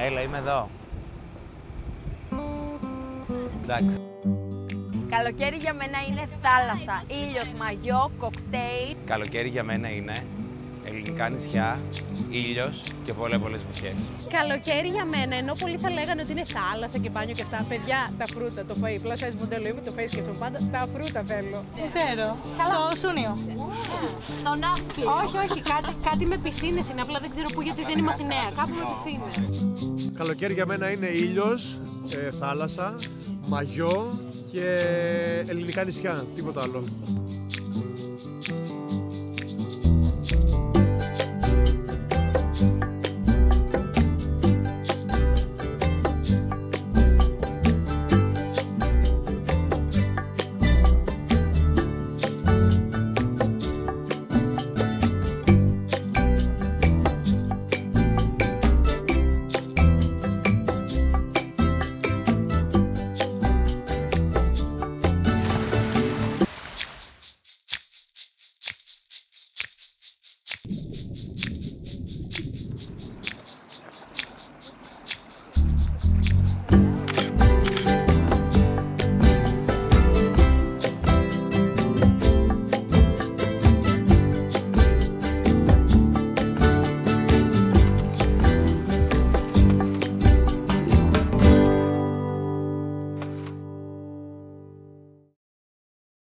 Έλα, είμαι εδώ. Εντάξει. Καλοκαίρι για μένα είναι θάλασσα, ήλιος, μαγιό, κοκτέιλ. Καλοκαίρι για μένα είναι ελληνικά νησιά, ήλιος και πολλές βουτιές. Καλοκαίρι για μένα, ενώ πολλοί θα λέγανε ότι είναι θάλασσα και μπάνιο και αυτά. Παιδιά, τα φρούτα, το φαΐ, plus size μοντέλο είμαι, το φαΐ σκέφτομαι πάντα, τα φρούτα θέλω. Δεν ξέρω. Στο Σούνιο. Στο Ναύπλιο. Όχι, κάτι με πισίνες είναι, απλά δεν ξέρω πού γιατί δεν είμαι Αθηναία. Κάπου με πισίνες. Καλοκαίρι για μένα είναι ήλιος, θάλασσα, μαγιό και ελληνικά νησιά, τίποτα άλλο.